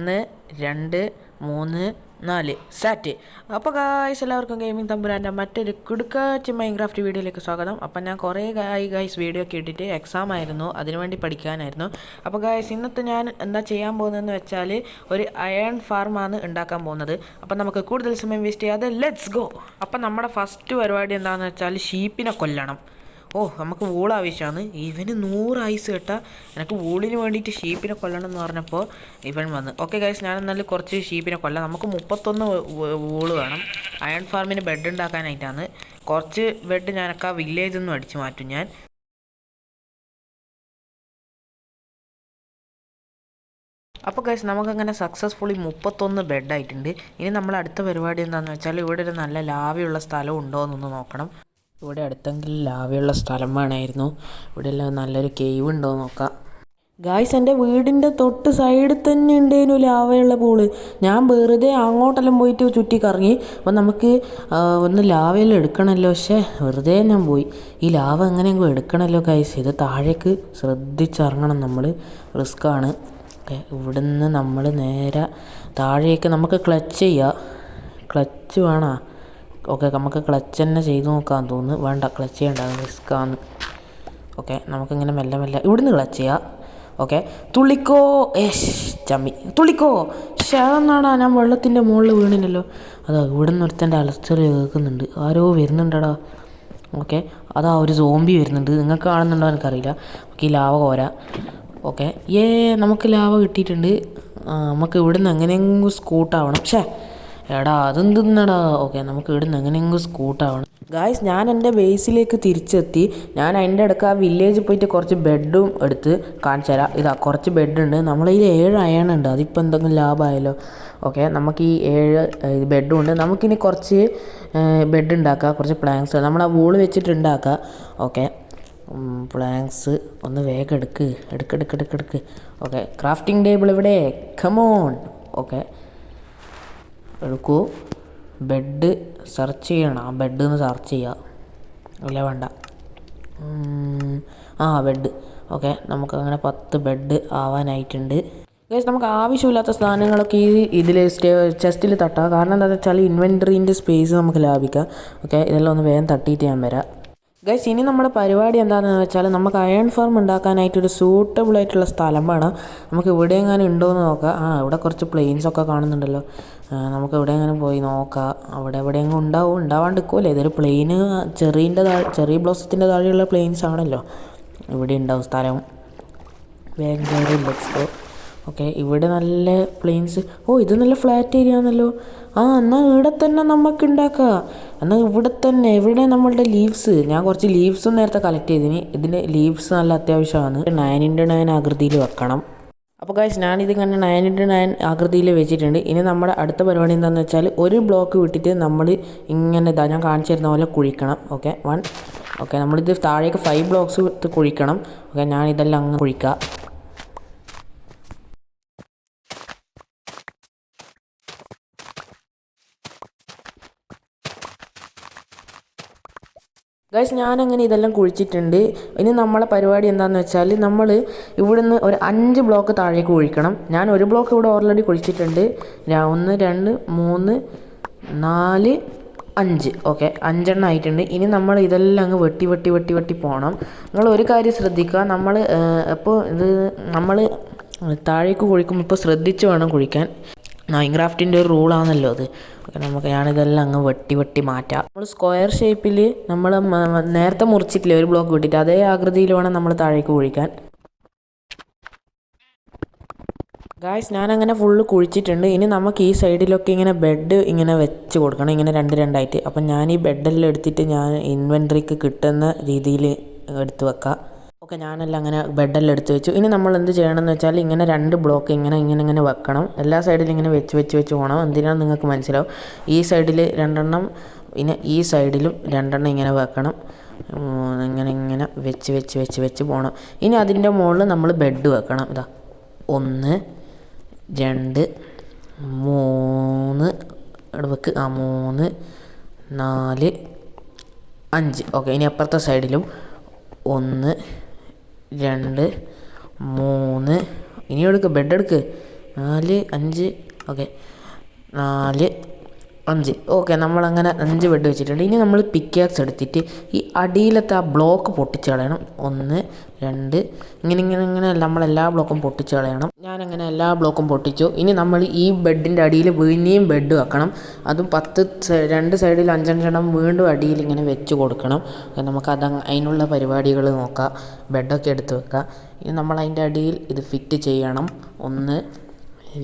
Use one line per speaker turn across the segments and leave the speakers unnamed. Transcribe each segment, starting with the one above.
1 2 3 4 set. അപ്പോൾ guys എല്ലാവർക്കും gaming തമ്പുരാൻ്റെ മറ്റൊരു കുടുക്കാച്ച് മൈൻക്രാഫ്റ്റ് വീഡിയോയിലേക്ക് സ്വാഗതം. അപ്പം ഞാൻ കുറേ ഗായ്സ് വീഡിയോ ഒക്കെ ഇട്ടിട്ട് എക്സാം ആയിരുന്നു, അതിനുവേണ്ടി പഠിക്കാനായിരുന്നു. അപ്പോൾ ഗായ്സ് ഇന്നത്തെ ഞാൻ എന്താ ചെയ്യാൻ പോകുന്നതെന്ന് വെച്ചാൽ ഒരു അയൺ ഫാർമാണ് ഉണ്ടാക്കാൻ പോകുന്നത്. അപ്പം നമുക്ക് കൂടുതൽ സമയം വേസ്റ്റ് ചെയ്യാതെ ലെറ്റ്സ് ഗോ. അപ്പം നമ്മുടെ ഫസ്റ്റ് പരിപാടി എന്താണെന്ന് വെച്ചാൽ ഷീപ്പിനെ കൊല്ലണം. നമുക്ക് വൂൾ ആവശ്യമാണ്. ഇവന് 100 ഐസ് കേട്ടാൽ എനിക്ക് വൂളിന് വേണ്ടിയിട്ട് ഷീപ്പിനെ കൊല്ലണം എന്ന് പറഞ്ഞപ്പോൾ ഇവൻ വന്ന്. ഓക്കെ ഗൈസ്, ഞാൻ എന്നാലും കുറച്ച് ഷീപ്പിനെ കൊല്ലാം. നമുക്ക് 31 വൂള് വേണം. അയൺ ഫാർമിന് ബെഡ് ഉണ്ടാക്കാനായിട്ടാണ്. കുറച്ച് ബെഡ് ഞാനൊക്കെ ആ വില്ലേജിൽ നിന്നും അടിച്ചു മാറ്റും ഞാൻ. അപ്പോൾ ഗൈസ് നമുക്കങ്ങനെ സക്സസ്ഫുള്ളി 31 ബെഡായിട്ടുണ്ട്. ഇനി നമ്മൾ അടുത്ത പരിപാടി എന്താണെന്ന് വെച്ചാൽ ഇവിടെ ഒരു നല്ല ലാവയുള്ള സ്ഥലം ഉണ്ടോ എന്നൊന്ന് നോക്കണം. ഇവിടെ അടുത്തെങ്കിലും ലാവയുള്ള സ്ഥലം വേണമായിരുന്നു. ഇവിടെ എല്ലാം നല്ലൊരു കേവ് ഉണ്ടോ നോക്കാം. ഗായ്സ്, എൻ്റെ വീടിൻ്റെ തൊട്ട് സൈഡിൽ തന്നെ ഉണ്ടായിരുന്നു ലാവയുള്ള പൂള്. ഞാൻ വെറുതെ അങ്ങോട്ടെല്ലാം പോയിട്ട് ചുറ്റി കറങ്ങി. അപ്പോൾ നമുക്ക് ഒന്ന് ലാവയെല്ലാം എടുക്കണമല്ലോ. പക്ഷേ വെറുതെ ഞാൻ പോയി. ഈ ലാവ എങ്ങനെയെങ്കിലും എടുക്കണമല്ലോ ഗായ്സ്. ഇത് താഴേക്ക് ശ്രദ്ധിച്ചിറങ്ങണം നമ്മൾ, റിസ്ക്കാണ്. ഓക്കെ, ഇവിടുന്ന് നമ്മൾ നേരെ താഴേക്ക് നമുക്ക് ക്ലച്ച് ചെയ്യാം. ക്ലച്ച് വേണോ? ഓക്കെ, നമുക്ക് ക്ലച്ച് തന്നെ ചെയ്ത് നോക്കാൻ തോന്നുന്നു. വേണ്ട, ക്ലച്ച് ചെയ്യണ്ട, റിസ്ക്കാണ്. ഓക്കെ, നമുക്കിങ്ങനെ മെല്ലെ മെല്ലെ ഇവിടുന്ന് ക്ലച്ച് ചെയ്യാം. ഓക്കെ, തുള്ളിക്കോ. ചമ്മി തുള്ളിക്കോ. അതെന്നാടാ, ഞാൻ വെള്ളത്തിൻ്റെ മുകളിൽ വീണില്ലല്ലോ. അതാ ഇവിടെ നിന്ന് ഒരുത്തൻ്റെ അലച്ചറി കേൾക്കുന്നുണ്ട്. ആരോ വരുന്നുണ്ടടാ. ഓക്കെ, അതാ ഒരു സോംബി വരുന്നുണ്ട്. നിങ്ങൾക്ക് കാണുന്നുണ്ടോ എനിക്കറിയില്ല. നമുക്ക് ഈ ലാവ കോരാ. ഓക്കെ, നമുക്ക് ലാവ കിട്ടിയിട്ടുണ്ട്. നമുക്ക് ഇവിടുന്ന് എങ്ങനെയെങ്കിലും സ്കൂട്ടാവണം. എടാ അതെന്തിന്നടാ. ഓക്കെ, നമുക്ക് ഇവിടുന്ന് എങ്ങനെയെങ്കിലും സ്കൂട്ടാവണം. ഗായ്സ്, ഞാൻ എൻ്റെ ബേസിലേക്ക് തിരിച്ചെത്തി. ഞാൻ അതിൻ്റെ ഇടയ്ക്ക് ആ വില്ലേജിൽ പോയിട്ട് കുറച്ച് ബെഡും എടുത്ത് കാണിച്ചു തരാം. ഇതാ കുറച്ച് ബെഡുണ്ട്. നമ്മളതിൽ 7 അയണുണ്ട്. അതിപ്പോൾ എന്തെങ്കിലും ലാഭമായല്ലോ. ഓക്കെ, നമുക്ക് ഈ 7 ബെഡും ഉണ്ട്. നമുക്കിനി കുറച്ച് ബെഡ് ഉണ്ടാക്കാം. കുറച്ച് പ്ലാങ്ക്സ് നമ്മൾ ആ വൂള് വെച്ചിട്ട് ഉണ്ടാക്കാം. ഓക്കെ, പ്ലാങ്ക്സ് ഒന്ന് വേഗം എടുക്ക്. ഓക്കെ, ക്രാഫ്റ്റിംഗ് ടേബിൾ ഇവിടെ, കമോൺ. ഓക്കെ, എടുക്കൂ. ബെഡ് സെർച്ച് ചെയ്യണം. ആ ബെഡ് ഒന്ന് സെർച്ച് ചെയ്യുക. ഇല്ല, വേണ്ട. ബെഡ്. ഓക്കെ, നമുക്കങ്ങനെ 10 ബെഡ് ആവാനായിട്ടുണ്ട്. ഗൈസ്, നമുക്ക് ആവശ്യമില്ലാത്ത സാധനങ്ങളൊക്കെ ഇതിൽ ചെസ്റ്റിൽ തട്ടാം. കാരണം എന്താണെന്ന് വെച്ചാൽ ഇൻവെൻറ്ററീൻ്റെ സ്പേസ് നമുക്ക് ലാഭിക്കാം. ഓക്കെ, ഇതെല്ലാം ഒന്ന് വേഗം തട്ടിയിട്ട് ഞാൻ വരാം. ഗൈസ്, ഇനി നമ്മുടെ പരിപാടി എന്താണെന്ന് വെച്ചാൽ നമുക്ക് അയൺ ഫാം ഉണ്ടാക്കാനായിട്ടൊരു സൂട്ടബിൾ ആയിട്ടുള്ള സ്ഥലം വേണം. നമുക്ക് ഇവിടെ എങ്ങാനും ഉണ്ടോ എന്ന് നോക്കാം. ഇവിടെ കുറച്ച് പ്ലെയിൻസൊക്കെ കാണുന്നുണ്ടല്ലോ. നമുക്ക് ഇവിടെ എങ്ങനെ പോയി നോക്കാം. അവിടെ എവിടെയെങ്കിലും ഉണ്ടാവാണ്ടിരിക്കുമല്ലേ. ഇതൊരു പ്ലെയിന് ചെറിയ ബ്ലോസത്തിൻ്റെ താഴെയുള്ള പ്ലെയിൻസ് ആണല്ലോ. ഇവിടെ ഉണ്ടാവും സ്ഥലം. വേഗം കയറി ലെറ്റ്സ്. ഓക്കെ, ഇവിടെ നല്ല പ്ലെയിൻസ്. ഇത് നല്ല ഫ്ലാറ്റ് ഏരിയ ആണല്ലോ. എന്നാൽ ഇവിടെ തന്നെ നമുക്ക് ഉണ്ടാക്കാം. എന്നാൽ ഇവിടെ നമ്മളുടെ ലീവ്സ്, ഞാൻ കുറച്ച് ലീവ്സും നേരത്തെ കളക്ട് ചെയ്തിന്. ഇതിന് ലീവ്സ് നല്ല അത്യാവശ്യമാണ്. 9x9 ആകൃതിയിൽ വെക്കണം. അപ്പോൾ ഗൈസ്, ഞാനിതിങ്ങനെ 9x9 ആകൃതിയിൽ വെച്ചിട്ടുണ്ട്. ഇനി നമ്മുടെ അടുത്ത പരിപാടി എന്താണെന്ന് വെച്ചാൽ ഒരു ബ്ലോക്ക് വിട്ടിട്ട് നമ്മൾ ഇങ്ങനെ ഞാൻ കാണിച്ചു തരുന്ന പോലെ കുഴിക്കണം. ഓക്കെ, 1. ഓക്കെ, നമ്മളിത് താഴേക്ക് 5 ബ്ലോക്സ് വിട്ട് കുഴിക്കണം. ഓക്കെ, ഞാനിതെല്ലാം അങ്ങ് കുഴിക്കാം. ഗൈസ്, ഞാനങ്ങനെ ഇതെല്ലാം കുഴിച്ചിട്ടുണ്ട്. ഇനി നമ്മളെ പരിപാടി എന്താണെന്ന് വെച്ചാൽ നമ്മൾ ഇവിടുന്ന് ഒരു 5 ബ്ലോക്ക് താഴേക്ക് കുഴിക്കണം. ഞാൻ ഒരു ബ്ലോക്ക് ഇവിടെ ഓൾറെഡി കുഴിച്ചിട്ടുണ്ട്. 1 2 3 4 5. ഓക്കെ, 5 എണ്ണം ആയിട്ടുണ്ട്. ഇനി നമ്മൾ ഇതെല്ലാം അങ്ങ് വെട്ടി പോകണം. നിങ്ങൾ ഒരു കാര്യം ശ്രദ്ധിക്കുക. ഇപ്പോൾ നമ്മൾ താഴേക്ക് കുഴിക്കുമ്പോൾ ഇപ്പോൾ ശ്രദ്ധിച്ച് വേണം കുഴിക്കാൻ. മൈൻക്രാഫ്റ്റിൻ്റെ ഒരു റൂളാണല്ലോ അത്. ഞാനിതെല്ലാം അങ്ങ് വെട്ടി മാറ്റാം. നമ്മൾ സ്ക്വയർ ഷേപ്പിൽ നമ്മൾ നേരത്തെ മുറിച്ചിട്ടില്ലേ ഒരു ബ്ലോക്ക് വിട്ടിട്ട്, അതേ ആകൃതിയിൽ വേണം നമ്മൾ താഴേക്ക് കുഴിക്കാൻ. ഗായ്സ്, ഞാനങ്ങനെ ഫുള്ള് കുഴിച്ചിട്ടുണ്ട്. ഇനി നമുക്ക് ഈ സൈഡിലൊക്കെ ഇങ്ങനെ ബെഡ് ഇങ്ങനെ വെച്ച് കൊടുക്കണം, ഇങ്ങനെ 2 ആയിട്ട്. അപ്പം ഞാൻ ഈ ബെഡെല്ലാം എടുത്തിട്ട് ഞാൻ ഇൻവെൻട്രിക്ക് കിട്ടുന്ന രീതിയിൽ എടുത്ത് വെക്കാം. ഓക്കെ, ഞാനെല്ലാം അങ്ങനെ ബെഡെല്ലാം എടുത്ത് വെച്ചു. ഇനി നമ്മൾ എന്ത് ചെയ്യണമെന്ന് വെച്ചാൽ ഇങ്ങനെ 2 ബ്ലോക്ക് ഇങ്ങനെ വെക്കണം. എല്ലാ സൈഡിലും ഇങ്ങനെ വെച്ച് പോകണം. എന്തിനാണെന്ന് നിങ്ങൾക്ക് മനസ്സിലാവും. ഈ സൈഡിൽ 2 എണ്ണം, പിന്നെ ഈ സൈഡിലും 2 എണ്ണം ഇങ്ങനെ വെക്കണം. ഇങ്ങനെ വെച്ച് പോകണം. ഇനി അതിൻ്റെ മുകളിൽ നമ്മൾ ബെഡ് വെക്കണം. ഇതാ 1 2 3 വെക്ക്. 3 4 5. ഓക്കെ, ഇനി അപ്പുറത്തെ സൈഡിലും 1 2 3. ഇനി ബെഡ് എടുക്ക്. 4 5 ഓക്കെ 4 5 ഓക്കെ. നമ്മളങ്ങനെ 5 ബെഡ് വെച്ചിട്ടുണ്ട്. ഇനി നമ്മൾ പിക്കാക്സ് എടുത്തിട്ട് ഈ അടിയിലത്തെ ആ ബ്ലോക്ക് പൊട്ടിച്ച് കളയണം. 1 2 ഇങ്ങനെ നമ്മളെല്ലാ ബ്ലോക്കും പൊട്ടിച്ച് കളയണം. ഞാനങ്ങനെ എല്ലാ ബ്ലോക്കും പൊട്ടിച്ചു. ഇനി നമ്മൾ ഈ ബെഡിൻ്റെ അടിയിൽ പിന്നെയും ബെഡ് വെക്കണം. അതും 2 സൈഡിൽ 5 വീണ്ടും അടിയിൽ ഇങ്ങനെ വെച്ച് കൊടുക്കണം. നമുക്കത് അതിനുള്ള പരിപാടികൾ നോക്കാം. ബെഡൊക്കെ എടുത്ത് വെക്കാം. ഇനി നമ്മൾ അതിൻ്റെ അടിയിൽ ഇത് ഫിറ്റ് ചെയ്യണം. 1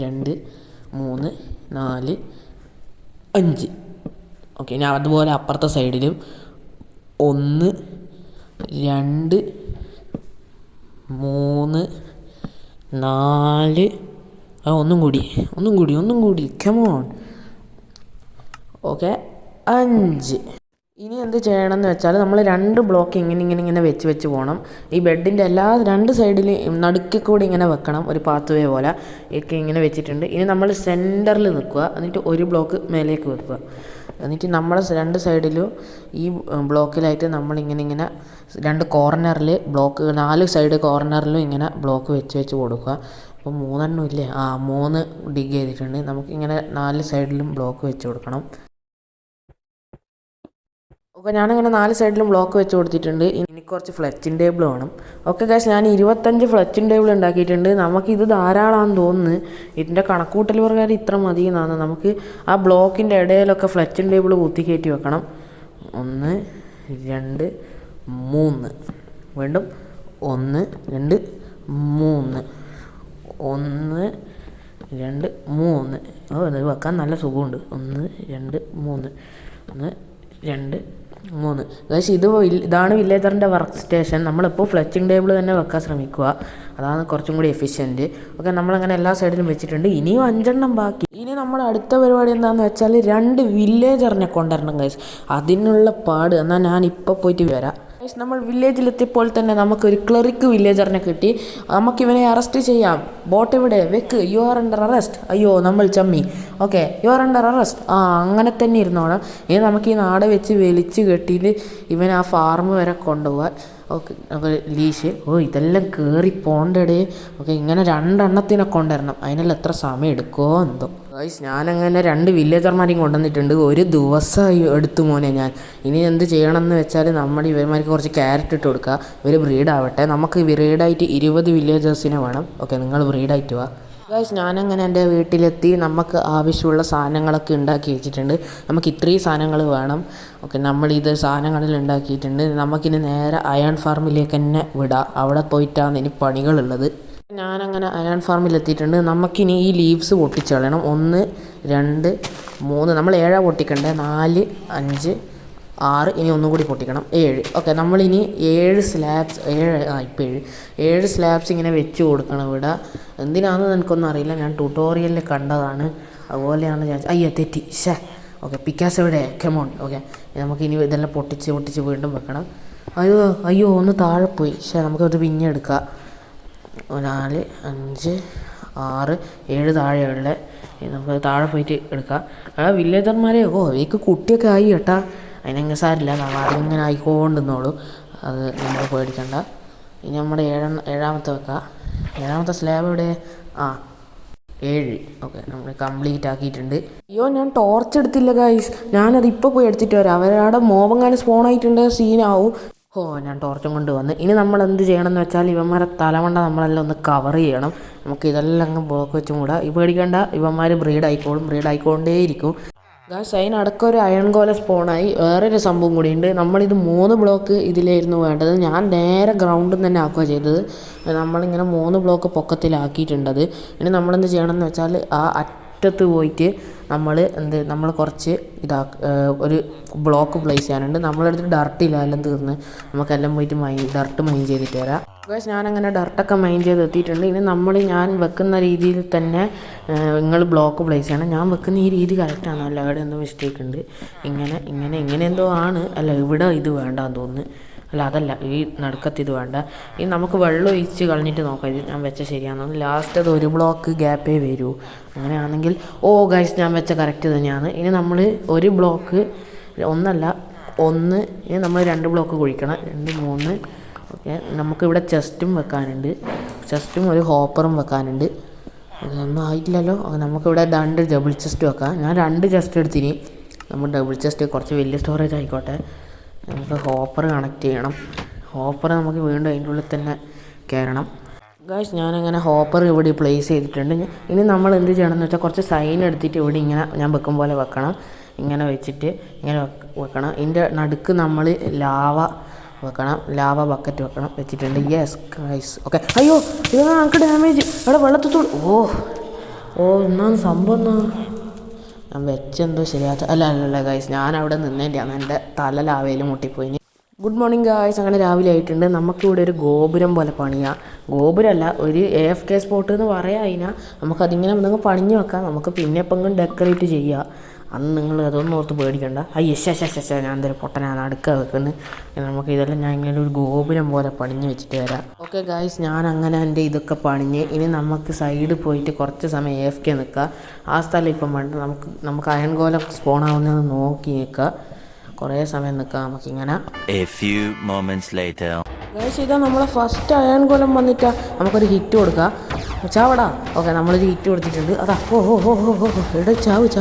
2 3 4 5 ഓക്കെ. ഇനി അതുപോലെ അപ്പുറത്തെ സൈഡിലും 1 2 3 4 ഒന്നും കൂടി കമോൺ ഓക്കെ 5. ഇനി എന്ത് ചെയ്യണമെന്ന് വെച്ചാൽ നമ്മൾ 2 ബ്ലോക്ക് ഇങ്ങനെ വെച്ച് പോകണം. ഈ ബെഡിൻ്റെ എല്ലാ 2 സൈഡിൽ നടുക്കിൽ കൂടി ഇങ്ങനെ വെക്കണം. ഒരു പാത്ത് വേ പോലെ ഒക്കെ ഇങ്ങനെ വെച്ചിട്ടുണ്ട്. ഇനി നമ്മൾ സെൻറ്ററിൽ നിൽക്കുക. എന്നിട്ട് ഒരു ബ്ലോക്ക് മേലേക്ക് വെക്കുക. എന്നിട്ട് നമ്മൾ 2 സൈഡിലും ഈ ബ്ലോക്കിലായിട്ട് നമ്മളിങ്ങനെ 2 കോർണറിൽ ബ്ലോക്ക് 4 സൈഡ് കോർണറിലും ഇങ്ങനെ ബ്ലോക്ക് വെച്ച് കൊടുക്കുക. അപ്പോൾ 3 ഇല്ലേ? 3 ഡിഗ് ചെയ്തിട്ടുണ്ട്. നമുക്കിങ്ങനെ 4 സൈഡിലും ബ്ലോക്ക് വെച്ച് കൊടുക്കണം. ഓക്കെ, ഞാനങ്ങനെ 4 സൈഡിലും ബ്ലോക്ക് വെച്ച് കൊടുത്തിട്ടുണ്ട്. ഇനി കുറച്ച് ഫ്ലെച്ചിങ് ടേബിൾ വേണം. ഓക്കെ ഗൈസ്, ഞാൻ 25 ഫ്ലെച്ചിങ് ടേബിൾ ഉണ്ടാക്കിയിട്ടുണ്ട്. നമുക്കിത് ധാരാളമാണെന്ന് തോന്നുന്നു. ഇതിൻ്റെ കണക്കൂട്ടൽ പ്രകാരം ഇത്ര മതി എന്നാണ്. നമുക്ക് ആ ബ്ലോക്കിൻ്റെ ഇടയിലൊക്കെ ഫ്ലെച്ചിങ് ടേബിൾ കുത്തിക്കയറ്റി വെക്കണം. 1 2 3 വീണ്ടും 1 2 3 1 2 3 ഇത് വെക്കാൻ നല്ല സുഖമുണ്ട്. 1 2 3 1 2 3 ഗൈസ്, ഇതാണ് വില്ലേജറിൻ്റെ വർക്ക് സ്റ്റേഷൻ. നമ്മളിപ്പോൾ ഫ്ലെച്ചിങ് ടേബിൾ തന്നെ വെക്കാൻ ശ്രമിക്കുക. അതാണ് കുറച്ചും കൂടി എഫിഷ്യൻറ്റ്. ഓക്കെ, നമ്മളങ്ങനെ എല്ലാ സൈഡിലും വെച്ചിട്ടുണ്ട്. ഇനിയും 5 ബാക്കി. ഇനി നമ്മൾ അടുത്ത പരിപാടി എന്താണെന്ന് വെച്ചാൽ 2 വില്ലേജറിനെ കൊണ്ടുവരണം ഗൈസ്. അതിനുള്ള പാട് എന്നാൽ ഞാൻ ഇപ്പോൾ പോയിട്ട് വരാം. നമ്മൾ വില്ലേജിലെത്തിയപ്പോൾ തന്നെ നമുക്കൊരു ക്ലറിക്ക് വില്ലേജറിനെ കിട്ടി. നമുക്കിവനെ അറസ്റ്റ് ചെയ്യാം. ബോട്ട് എവിടെ? വെക്ക്. You are under arrest. അയ്യോ, നമ്മൾ ചമ്മി. Okay, you are under arrest. അങ്ങനെ തന്നെ ഇരുന്നോണം. ഇനി നമുക്ക് ഈ നാട് വെച്ച് വലിച്ച് കെട്ടിയിട്ട് ഇവനെ ആ ഫാർമ് വരെ കൊണ്ടുപോകാൻ. Okay, leash. ഇതെല്ലാം കയറി പോണ്ടേ. ഓക്കെ, ഇങ്ങനെ 2 എണ്ണത്തിനെ കൊണ്ടുവരണം. അതിനെല്ലാം എത്ര സമയം എടുക്കുമോ എന്തോ. ഗൈസ്, ഞാനങ്ങനെ 2 വില്ലേജർമാരെയും കൊണ്ടുവന്നിട്ടുണ്ട്. ഒരു ദിവസമായി എടുത്തു മോനെ ഞാൻ. ഇനി എന്ത് ചെയ്യണമെന്ന് വെച്ചാൽ നമ്മൾ ഇവന്മാർക്ക് കുറച്ച് ക്യാരറ്റ് ഇട്ട് കൊടുക്കുക. ഇവർ ബ്രീഡാവട്ടെ. നമുക്ക് ബ്രീഡായിട്ട് 20 വില്ലേജേഴ്സിനെ വേണം. ഓക്കെ, നിങ്ങൾ ബ്രീഡായിട്ട് വാ. ഗൈസ്, ഞാനങ്ങനെ എൻ്റെ വീട്ടിലെത്തി. നമുക്ക് ആവശ്യമുള്ള സാധനങ്ങളൊക്കെ ഉണ്ടാക്കി വെച്ചിട്ടുണ്ട്. നമുക്ക് ഇത്രയും സാധനങ്ങൾ വേണം. ഓക്കെ, നമ്മളിത് സാധനങ്ങളിൽ ഉണ്ടാക്കിയിട്ടുണ്ട്. നമുക്കിനി നേരെ അയൺ ഫാർമിലേക്ക് തന്നെ വിടാം. അവിടെ പോയിട്ടാണ് ഇനി പണികളുള്ളത്. ഞാനങ്ങനെ അയൺ ഫാർമിലെത്തിയിട്ടുണ്ട്. നമുക്കിനി ഈ ലീവ്സ് പൊട്ടിച്ച് കളയണം. 1 2 3 നമ്മൾ 7 പൊട്ടിക്കണ്ടേ. 4 5 6 ഇനി ഒന്നും കൂടി പൊട്ടിക്കണം. 7. ഓക്കെ, നമ്മളിനി 7 സ്ലാബ്സ് 7 സ്ലാബ്സ് ഇങ്ങനെ വെച്ച് കൊടുക്കണം ഇവിടെ. എന്തിനാണെന്ന് എനിക്കൊന്നും അറിയില്ല. ഞാൻ ട്യൂട്ടോറിയലിൽ കണ്ടതാണ്. അതുപോലെയാണ് ഞാൻ തെറ്റി. ഓക്കെ, പിക്കാസ് എവിടെ? കമോൺ. ഓക്കെ, നമുക്കിനി ഇതെല്ലാം പൊട്ടിച്ച് വീണ്ടും വെക്കണം. അയ്യോ ഒന്ന് താഴെ പോയി. നമുക്കത് പിന്നെ എടുക്കാം. 4 5 6 7 താഴെയുള്ള നമുക്ക് താഴെ പോയിട്ട് എടുക്കാം. വില്ലേജർമാരെ എനിക്ക് കുട്ടിയൊക്കെ ആയി കേട്ടാ. അതിനങ്ങ് സാരില്ല, നമ്മൾ അതിങ്ങനെ ആയിക്കൊണ്ടിരുന്നോളൂ. അത് നമ്മൾ പേടിക്കണ്ട. ഇനി നമ്മുടെ 7ാമത്തെ വെക്കാം. 7ാമത്തെ സ്ലാബ് എവിടെ? 7. ഓക്കെ, നമ്മൾ കംപ്ലീറ്റ് ആക്കിയിട്ടുണ്ട്. അയ്യോ, ഞാൻ ടോർച്ച് എടുത്തില്ല ഗൈസ്. ഞാനത് ഇപ്പോൾ പോയി എടുത്തിട്ട് വരാം. അവരവിടെ മോബങ്ങാനും സ്പോണായിട്ടുണ്ട്, സീനാവും. ഞാൻ ടോർച്ചും കൊണ്ട് വന്ന്. ഇനി നമ്മൾ എന്ത് ചെയ്യണം എന്ന് വെച്ചാൽ ഇവന്മാരെ തലമണ്ട നമ്മളെല്ലാം ഒന്ന് കവർ ചെയ്യണം. നമുക്ക് ഇതെല്ലാം അങ്ങ് ബ്ലോക്ക് വെച്ചും കൂടാ. പേടിക്കേണ്ട, ഇവന്മാർ ബ്രീഡായിക്കൊണ്ടേയിരിക്കും. ഗൈസ്, അതിനടക്കം ഒരു അയൺ ഗോല സ്പോണായി. വേറൊരു സംഭവം കൂടിയുണ്ട്. നമ്മളിത് 3 ബ്ലോക്ക് ഇതിലായിരുന്നു വേണ്ടത്. ഞാൻ നേരെ ഗ്രൗണ്ടിൽ തന്നെ ആക്കുക ചെയ്തത്. നമ്മളിങ്ങനെ 3 ബ്ലോക്ക് പൊക്കത്തിലാക്കിയിട്ടുണ്ടത്. ഇനി നമ്മളെന്ത് ചെയ്യണമെന്ന് വെച്ചാൽ അറ്റത്ത് പോയിട്ട് നമ്മൾ കുറച്ച് ഒരു ബ്ലോക്ക് പ്ലേസ് ചെയ്യാനുണ്ട്. നമ്മളെടുത്ത് ഡർട്ടില്ല, എല്ലാം തീർന്ന്. നമുക്കെല്ലാം പോയിട്ട് ഡർട്ട് മൈൻ ചെയ്തിട്ട് വരാം. ഗൈസ്, ഞാനങ്ങനെ ഡർട്ടൊക്കെ മൈൻ ചെയ്ത് എത്തിയിട്ടുണ്ട്. ഇനി ഞാൻ വെക്കുന്ന രീതിയിൽ തന്നെ നിങ്ങൾ ബ്ലോക്ക് പ്ലേസ് ചെയ്യണം. ഞാൻ വെക്കുന്ന ഈ രീതി കറക്റ്റാണോ? അല്ല, അവിടെ എന്തോ മിസ്റ്റേക്ക് ഉണ്ട്. ഇങ്ങനെ എന്തോ ആണ്. അല്ല, ഇവിടെ ഇത് വേണ്ടാന്ന് തോന്നുന്നു. അല്ല, അതല്ല, ഈ നടുക്കത്ത് ഇത് വേണ്ട. ഇനി നമുക്ക് വെള്ളം ഒഴിച്ച് കളഞ്ഞിട്ട് നോക്കാം ഇത് ഞാൻ വെച്ച ശരിയാണെന്ന്. ലാസ്റ്റ് അത് 1 ബ്ലോക്ക് ഗ്യാപ്പേ വരൂ. അങ്ങനെയാണെങ്കിൽ ഗൈസ്, ഞാൻ വെച്ച കറക്റ്റ് തന്നെയാണ്. ഇനി നമ്മൾ 1 ബ്ലോക്ക് 1 ഇനി നമ്മൾ 2 ബ്ലോക്ക് കുഴിക്കണം. 2 3. ഓക്കെ, നമുക്കിവിടെ ചെസ്റ്റും വെക്കാനുണ്ട്. ചെസ്റ്റും ഒരു ഹോപ്പറും വെക്കാനുണ്ട്. ഇതൊന്നും ആയിട്ടില്ലല്ലോ. നമുക്കിവിടെ 2 ഡബിൾ ചെസ്റ്റ് വെക്കാം. ഞാൻ 2 ചെസ്റ്റ് എടുത്തിന്. നമ്മൾ ഡബിൾ ചെസ്റ്റ് കുറച്ച് വലിയ സ്റ്റോറേജ് ആയിക്കോട്ടെ. നമുക്ക് ഹോപ്പർ കണക്ട് ചെയ്യണം. ഹോപ്പർ നമുക്ക് വീണ്ടും അതിൻ്റെ ഉള്ളിൽ തന്നെ കയറണം. ഗായ്സ്, ഞാനങ്ങനെ ഹോപ്പർ ഇവിടെ പ്ലേസ് ചെയ്തിട്ടുണ്ട്. ഇനി നമ്മൾ എന്ത് ചെയ്യണമെന്ന് വെച്ചാൽ കുറച്ച് സൈൻ എടുത്തിട്ട് ഇവിടെ ഇങ്ങനെ ഞാൻ വെക്കും പോലെ വെക്കണം. ഇങ്ങനെ വെച്ചിട്ട് ഇങ്ങനെ വെക്കണം. ഇതിൻ്റെ നടുക്ക് നമ്മൾ ലാവ വെക്കണം. ലാവ ബക്കറ്റ് വെക്കണം. വെച്ചിട്ടുണ്ട്. Yes guys, okay. അയ്യോ, ഇതാണ് നമുക്ക് ഡാമേജ്. അവിടെ വെള്ളത്തോട് ഒന്നാം സംഭവം എന്നാ ഞാൻ വെച്ചെന്തോ ശരിയാത്ത അല്ല ഗായ്സ്, ഞാൻ അവിടെ നിന്നേൻ്റെയാണ് എൻ്റെ തല ലാവയിൽ മുട്ടിപ്പോയിന്. Good morning guys. അങ്ങനെ രാവിലെ ആയിട്ടുണ്ട്. നമുക്കിവിടെ ഒരു ഗോപുരം പോലെ പണിയാം. ഗോപുരമല്ല, ഒരു AFK സ്പോട്ട് എന്ന് പറയാം. അതിനാ നമുക്കതിങ്ങനെ നിങ്ങൾ പണിഞ്ഞ് വെക്കാം. നമുക്ക് പിന്നെ എപ്പോഴും ഡെക്കറേറ്റ് ചെയ്യാം. അന്ന് നിങ്ങൾ അതൊന്നും ഓർത്ത് പേടിക്കണ്ട. ഞാൻ എന്തായാലും പൊട്ടനാണ് അടുക്ക വെക്കുന്നത്. നമുക്ക് ഇതെല്ലാം ഞാൻ ഇങ്ങനെ ഒരു ഗോപുരം പോലെ പണിഞ്ഞ് വെച്ചിട്ട് വരാം. ഓക്കെ ഗായ്സ്, ഞാൻ അങ്ങനെ എൻ്റെ ഇതൊക്കെ പണിഞ്ഞ് ഇനി നമുക്ക് സൈഡിൽ പോയിട്ട് കുറച്ച് സമയം AFK നിൽക്കുക. ആ സ്ഥലം ഇപ്പം വേണ്ട. നമുക്ക് അയൺ ഗോലം സ്പോൺ ആവുന്നത് നോക്കി നിൽക്കുക. കുറേ സമയം നിൽക്കാം നമുക്കിങ്ങനെ. ഗായ്സ്, ഇതാ നമ്മളെ ഫസ്റ്റ് അയൺ ഗോലം വന്നിട്ടാ. നമുക്കൊരു ഹിറ്റ് കൊടുക്കാം. ചാവടാ. ഓക്കെ, നമ്മളൊരു ഹിറ്റ് കൊടുത്തിട്ടുണ്ട്. അതാ എടാ ചാവ്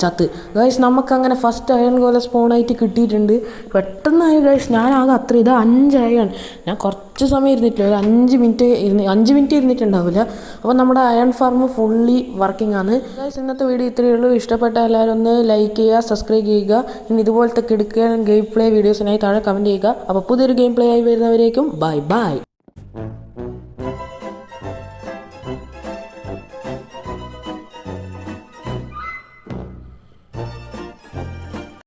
ചത്ത്. ഗായ്സ്, നമുക്കങ്ങനെ ഫസ്റ്റ് അയൺ ഗോല സ്പോണായിട്ട് കിട്ടിയിട്ടുണ്ട്. പെട്ടെന്നായി ഗായ്സ്. ഞാനാകെ അത്ര 5 അയൺ. ഞാൻ കുറച്ച് സമയം ഇരുന്നിട്ടില്ല, ഒരു 5 മിനിറ്റ് ഇരുന്നിട്ടുണ്ടാവില്ല. അപ്പോൾ നമ്മുടെ അയൺ ഫാർം ഫുള്ളി വർക്കിംഗ് ആണ്. ഗായ്സ്, ഇന്നത്തെ വീഡിയോ ഇത്രയേ ഉള്ളൂ. ഇഷ്ടപ്പെട്ട എല്ലാവരും ഒന്ന് ലൈക്ക് ചെയ്യുക, സബ്സ്ക്രൈബ് ചെയ്യുക. ഇനി ഇതുപോലത്തെ കിടക്കാൻ ഗെയിം പ്ലേ വീഡിയോസിനായി താഴെ കമൻറ്റ് ചെയ്യുക. അപ്പോൾ പുതിയൊരു ഗെയിം പ്ലേ ആയി വരുന്നവരേക്കും ബൈ.